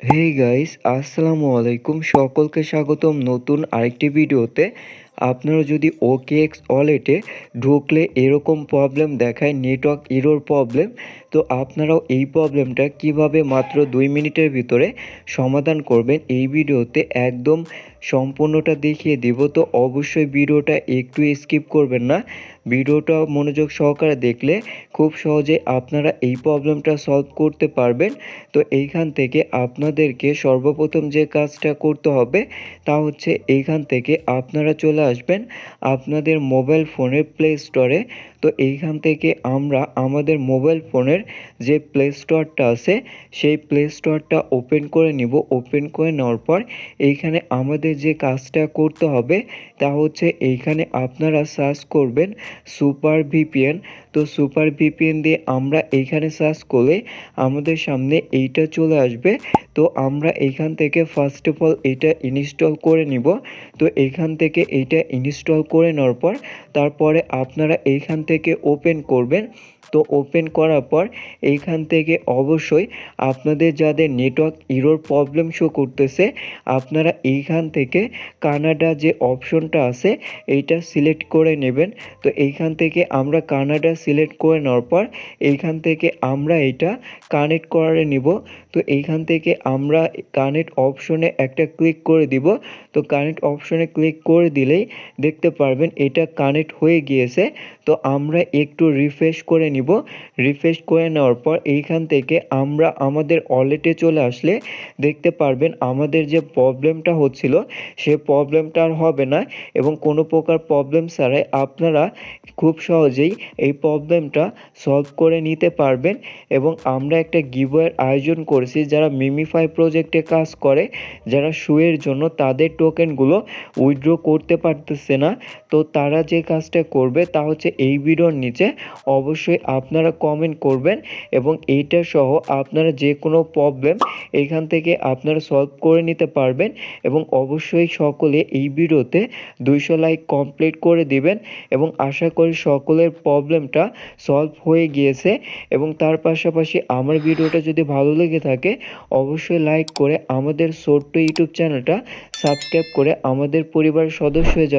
Hey guys, আসসালামু আলাইকুম। সকলকে স্বাগতম নতুন আরেকটি ভিডিওতে। আপনারা যদি ওকেএক্স ওয়ালেটে ঢুকলে এরকম প্রবলেম দেখায়, নেটওয়ার্ক এরর প্রবলেম, তো আপনারাও এই প্রবলেমটা কিভাবে মাত্র 2 মিনিটের ভিতরে সমাধান করবেন এই ভিডিওতে একদম সম্পূর্ণটা দেখিয়ে দিব। তো অবশ্যই ভিডিওটা একটু স্কিপ করবেন না। ভিডিওটা মনোযোগ সহকারে দেখলে খুব সহজে আপনারা এই প্রবলেমটা সলভ করতে পারবেন। তো এইখান থেকে আপনাদেরকে সর্বপ্রথম যে কাজটা করতে হবে তা হচ্ছে এইখান থেকে আপনারা চলে আসবেন আপনাদের মোবাইল ফোনের প্লে স্টোরে। তো এইখান থেকে আমরা আমাদের মোবাইল ফোনের যে প্লে স্টোরটা আছে সেই প্লে স্টোরটা ওপেন করে নিব। ওপেন করে নেওয়ার পর এইখানে আমাদের যে কাজটা করতে হবে তা হচ্ছে এইখানে আপনারা সার্চ করবেন সুপার ভিপিএন। তো সুপার ভিপিএন দিয়ে আমরা এইখানে সার্চ করলে আমাদের সামনে এইটা চলে আসবে। তো আমরা এইখান থেকে ফার্স্ট অফ অল এটা ইনস্টল করে নিব। তো এইখান থেকে এইটা ইনস্টল করে নেওয়ার পর তারপরে আপনারা এইখান থেকে ওপেন করবেন। তো ওপেন করার পর এইখান থেকে অবশ্যই আপনাদের যাদের নেটওয়ার্ক এরর প্রবলেম শো করতেছে আপনারা এইখান থেকে কানাডা যে অপশনটা আছে এইটা সিলেক্ট করে নেবেন। তো এইখান থেকে আমরা কানাডা সিলেক্ট করে নেওয়ার পর এইখান থেকে আমরা এটা কানেক্ট করে নিব। তো এইখান থেকে আমরা কানেক্ট অপশনে একটা ক্লিক করে দিব। তো কানেক্ট অপশনে ক্লিক করে দিলেই দেখতে পারবেন এটা কানেক্ট হয়ে গিয়েছে। তো আমরা একটু রিফ্রেশ করে নিব। রিফ্রেশ করে নেওয়ার পর এইখান থেকে আমরা আমাদের ওয়ালেটে চলে আসলে দেখতে পারবেন আমাদের যে প্রবলেমটা হচ্ছিল সে প্রবলেমটা আর হবে না এবং কোনো প্রকার প্রবলেম ছাড়াই আপনারা খুব সহজেই এই প্রবলেমটা সলভ করে নিতে পারবেন। এবং আমরা একটা গিভওয়ের আয়োজন করেছি যারা মিমিফাই প্রজেক্টে কাজ করে, যারা শুয়ের জন্য তাদের টোকেনগুলো উইথড্র করতে পারতেছে না। তো তারা যে কাজটা করবে তা হচ্ছে এই ভিডিওর নিচে অবশ্যই আপনারা কমেন্ট করবেন এবং এইটা সহ আপনারা যে কোনো প্রবলেম এইখান থেকে আপনারা সলভ করে নিতে পারবেন। এবং অবশ্যই সকলে এই ভিডিওতে 200 লাইক কমপ্লিট করে দিবেন এবং আশা করি সকলের প্রবলেমটা সলভ হয়ে গিয়েছে। এবং তার পাশাপাশি আমার ভিডিওটা যদি ভালো লেগে থাকে অবশ্যই লাইক করে আমাদের ছোট্ট ইউটিউব চ্যানেলটা সাবস্ক্রাইব করে আমাদের পরিবারের সদস্য হয়ে যাবেন।